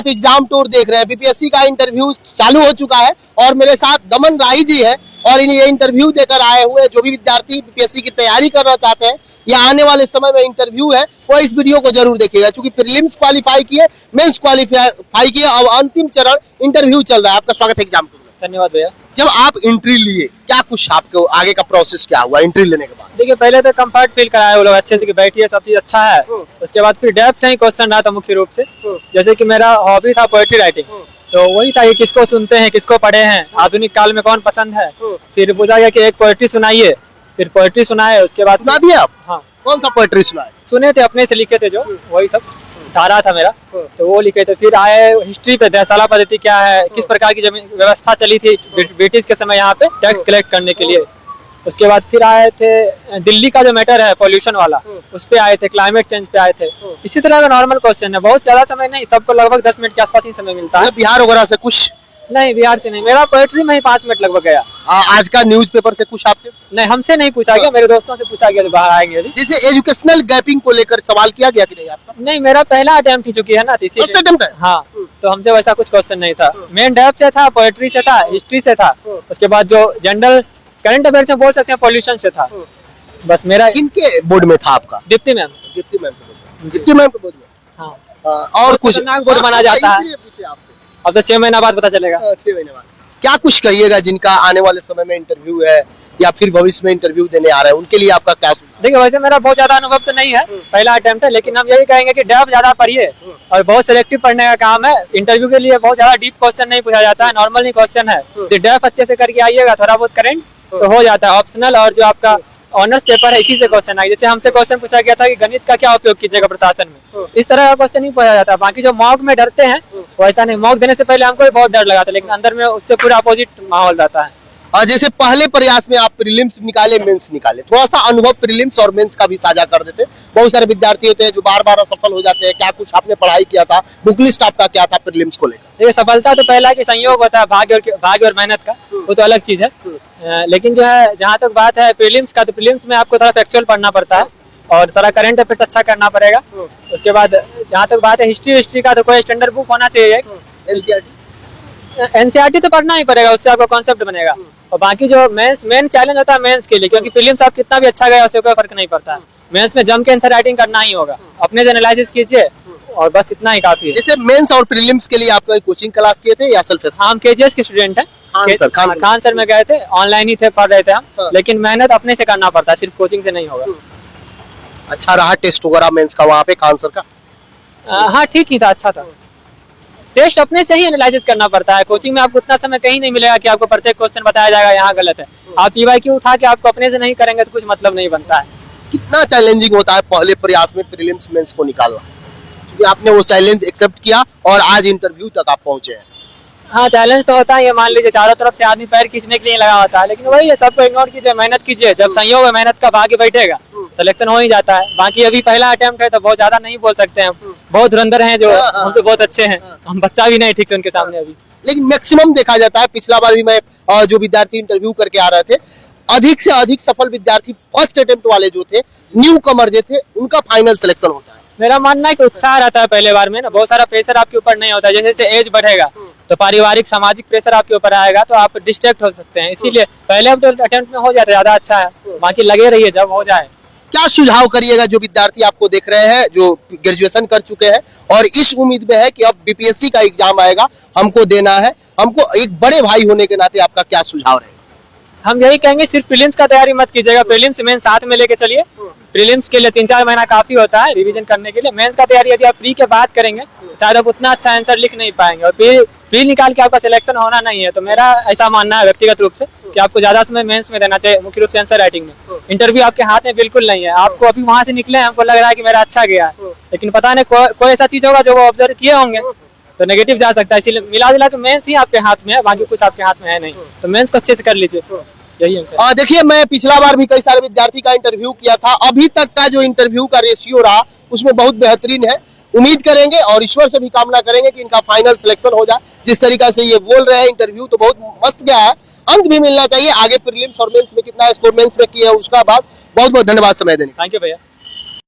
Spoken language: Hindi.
आप एग्जाम टूर देख रहे हैं। बीपीएससी का इंटरव्यू चालू हो चुका है और मेरे साथ दमन राही जी है और ये इंटरव्यू देकर आए हुए जो भी विद्यार्थी बीपीएससी की तैयारी करना चाहते हैं या आने वाले समय में इंटरव्यू है वो इस वीडियो को जरूर देखिएगा, क्योंकि प्रीलिम्स क्वालिफाई किए, मेंस क्वालिफाई किए, अब अंतिम चरण इंटरव्यू चल रहा है। आपका स्वागत है एग्जाम टूर में। धन्यवाद भैया। जब आप एंट्री लिए, क्या कुछ आपको आगे का प्रोसेस क्या हुआ एंट्री लेने के बाद? देखिए, पहले तो कंफर्ट फील कराया वो लोग, अच्छे से बैठिए, सब चीज अच्छा है। उसके बाद फिर डेप्थ से ही क्वेश्चन रहा था मुख्य रूप से। जैसे कि मेरा हॉबी था पोएट्री राइटिंग, तो वही था कि किसको सुनते हैं, किसको पढ़े हैं, आधुनिक काल में कौन पसंद है। फिर पूछा गया कि एक पोएट्री सुनाइए, फिर पोएट्री सुनाए। उसके बाद सुना दिया आप? हाँ। कौन सा पोएट्री सुनाए? सुने थे, अपने से लिखे थे जो, वही सब धारा था मेरा, तो वो लिखे थे। फिर आए हिस्ट्री पे, दहसाला पद्धति क्या है, किस प्रकार की जमीन व्यवस्था चली थी ब्रिटिश के समय यहाँ पे टैक्स कलेक्ट करने के लिए। उसके बाद फिर आए थे दिल्ली का जो मैटर है पॉल्यूशन वाला, उस पे आए थे, क्लाइमेट चेंज पे आए थे। इसी तरह का नॉर्मल क्वेश्चन है, बहुत ज्यादा समय नहीं, सबको लगभग 10 मिनट के आसपास ही समय मिलता है। बिहार वगैरह से कुछ नहीं, बिहार से नहीं, मेरा पोएट्री में ही 5 मिनट लगभग गया। आज का न्यूज़पेपर से कुछ आपसे? नहीं, हमसे नहीं पूछा गया, मेरे दोस्तों से पूछा गया जो बाहर आएंगे अभी। जैसे एजुकेशनल गैपिंग को लेकर सवाल किया गया कि नहीं आपका? नहीं, मेरा पहला अटेम्प्ट ही चुकी है ना, फर्स्ट अटेम्प्ट है? हाँ, तो हमसे वैसा कुछ क्वेश्चन नहीं था। मेन डेप्थ से था, पोएट्री से था, हिस्ट्री से था। उसके बाद जो जनरल करंट अफेयर से बोल सकते हैं, पॉल्यूशन से था। बस मेरा किनके बोर्ड में था आपका? दीप्ति मैम। दीप्ति मैम के बोर्ड में। हाँ। और कुछ बोर्ड माना जाता है। आपसे अब तो 6 महीना बाद पता चलेगा। 6 महीने बाद क्या कुछ कहिएगा जिनका आने वाले समय में इंटरव्यू है या फिर भविष्य में इंटरव्यू देने आ रहे हैं, उनके लिए आपका क्या सुझाव? देखिए, वैसे मेरा बहुत ज्यादा अनुभव तो नहीं है, पहला अटेम्प्ट है, लेकिन हम यही कहेंगे कि डेप्थ ज्यादा पढ़िए और बहुत सिलेक्टिव पढ़ने का काम है। इंटरव्यू के लिए बहुत ज्यादा डीप क्वेश्चन नहीं पूछा जाता है, नॉर्मल ही क्वेश्चन है। डेप्थ अच्छे से करके आइएगा, थोड़ा बहुत करेंट तो हो जाता है। ऑप्शनल और जो आपका ऑनर्स पेपर है, इसी से क्वेश्चन आए। जैसे हमसे क्वेश्चन पूछा गया था कि गणित का क्या उपयोग कीजिएगा प्रशासन में, इस तरह का क्वेश्चन नहीं पूछा जाता। बाकी जो मॉक में डरते हैं वैसा नहीं, मॉक देने से पहले हमको भी बहुत डर लगा था, लेकिन अंदर में उससे पूरा अपोजिट माहौल रहता है। और जैसे पहले प्रयास में आप प्रीलिम्स निकाले, मेंस निकाले, थोड़ा सा अनुभव प्रीलिम्स और मेंस का भी साझा कर देते। बहुत सारे विद्यार्थी होते हैं जो बार बार असफल हो जाते हैं, क्या कुछ आपने पढ़ाई किया था, बुक लिस्ट आपका क्या था प्रीलिम्स को लेकर? ये सफलता तो पहला कि संयोग होता है, भाग्य और मेहनत का, वो तो अलग चीज है। लेकिन जो है, जहाँ तक बात है प्रीलिम्स का, तो प्रीलिम्स में आपको थोड़ा फैक्चुअल पढ़ना पड़ता है और सारा करंट अफेयर्स अच्छा करना पड़ेगा। उसके बाद जहाँ तक बात है हिस्ट्री का, तो कोई स्टैंडर्ड बुक होना चाहिए। एनसीईआरटी तो पढ़ना ही पड़ेगा, उससे आपका कॉन्सेप्ट बनेगा। और बाकी जो मेन चैलेंज होता है मेंस के लिए, क्योंकि प्रीलिम्स आप कितना भी अच्छा गया उससे कोई फर्क नहीं पड़ता है। मेंस में जम के आंसर राइटिंग करना ही होगा, अपने से एनालिसिस कीजिए और बस इतना ही काफी है। जैसे मेंस और प्रीलिम्स के लिए आप कोई कोचिंग क्लास किए थे या सेल्फ? हम केजीएस के स्टूडेंट हैं, खान सर में गए थे, ऑनलाइन ही थे, पढ़ रहे थे हम। लेकिन मेहनत अपने से करना पड़ता है, सिर्फ कोचिंग से नहीं होगा। अच्छा रहा टेस्ट वगैरह मेंस का वहाँ पे खान सर का? हाँ, ठीक ही था, अच्छा था। टेस्ट अपने से ही एनालिसिस करना पड़ता है, कोचिंग में आपको उतना समय कहीं नहीं मिलेगा कि आपको प्रत्येक क्वेश्चन बताया जाएगा यहाँ गलत है। आप पीवाईक्यू उठा के आपको अपने से नहीं करेंगे तो कुछ मतलब नहीं बनता है। कितना चैलेंजिंग होता है पहले प्रयास में प्रीलिम्स मेंस को निकालना, क्योंकि आपने वो चैलेंज एक्सेप्ट किया और आज इंटरव्यू तक आप पहुंचे हैं? हाँ, चैलेंज तो होता है, ये मान लीजिए चारों तरफ से आदमी पैर खींचने के लिए लगा होता है, लेकिन वही है, सबको इग्नोर कीजिए, मेहनत कीजिए, जब संयोग है मेहनत का भाग्य बैठेगा, सिलेक्शन हो ही जाता है। बाकी अभी पहला अटेम्प्ट है तो बहुत ज्यादा नहीं बोल सकते हैं, बहुत धुरंधर हैं जो हमसे बहुत अच्छे हैं, हम बच्चा भी नहीं ठीक से उनके सामने अभी। लेकिन मैक्सिमम देखा जाता है, पिछला बार भी मैं जो विद्यार्थी इंटरव्यू करके आ रहे थे, अधिक से अधिक सफल विद्यार्थी फर्स्ट अटेम्प्ट वाले जो थे, न्यू कमर जो थे, उनका फाइनल सिलेक्शन होता है। मेरा मानना है कि उत्साह रहता है पहले बार में ना, बहुत सारा प्रेशर आपके ऊपर नहीं होता है। जैसे जैसे एज बढ़ेगा तो पारिवारिक सामाजिक प्रेशर आपके ऊपर आएगा, तो आप डिस्ट्रैक्ट हो सकते हैं। इसीलिए पहले अटेम्प्ट में हो जाए ज्यादा अच्छा है, बाकी लगे रहिए, जब हो जाए। क्या सुझाव करिएगा जो विद्यार्थी आपको देख रहे हैं, जो ग्रेजुएशन कर चुके हैं और इस उम्मीद में है कि अब बीपीएससी का एग्जाम आएगा, हमको देना है, हमको एक बड़े भाई होने के नाते आपका क्या सुझाव रहेगा? हम यही कहेंगे, सिर्फ प्रीलिम्स का तैयारी मत कीजिएगा, प्रीलिम्स मेंस साथ में लेके चलिए। प्रीलिम्स के लिए 3-4 महीना काफी होता है रिवीजन करने के लिए। मेंस का तैयारी यदि आप प्री के बाद करेंगे शायद आप उतना अच्छा आंसर लिख नहीं पाएंगे, और प्री निकाल के आपका सिलेक्शन होना नहीं है। तो मेरा ऐसा मानना है व्यक्तिगत रूप से कि आपको ज्यादा समय मेंस में देना चाहिए, मुख्य रूप से आंसर राइटिंग में। इंटरव्यू आपके हाथ में बिल्कुल नहीं है, आपको अभी वहां से निकले हमको लग रहा है कि मेरा अच्छा गया है, लेकिन पता नहीं कोई ऐसा चीज होगा जो वो ऑब्जर्व किए होंगे तो नेगेटिव जा सकता है। इसीलिए मिला जुला के मेंस ही आपके हाथ में है, बाकी कुछ आपके हाथ में है नहीं, तो मेंस को अच्छे से कर लीजिए, यही है। देखिए, मैं पिछला बार भी कई सारे विद्यार्थी का इंटरव्यू किया था, अभी तक का जो इंटरव्यू का रेशियो रहा उसमें बहुत बेहतरीन है। उम्मीद करेंगे और ईश्वर से भी कामना करेंगे कि इनका फाइनल सिलेक्शन हो जाए। जिस तरीका से ये बोल रहे हैं, इंटरव्यू तो बहुत मस्त गया है, अंक भी मिलना चाहिए। आगे प्रीलिम्स और मेंस में कितना स्कोर मेंस में किया है उसका बाद। बहुत बहुत धन्यवाद समय देने। थैंक यू भैया।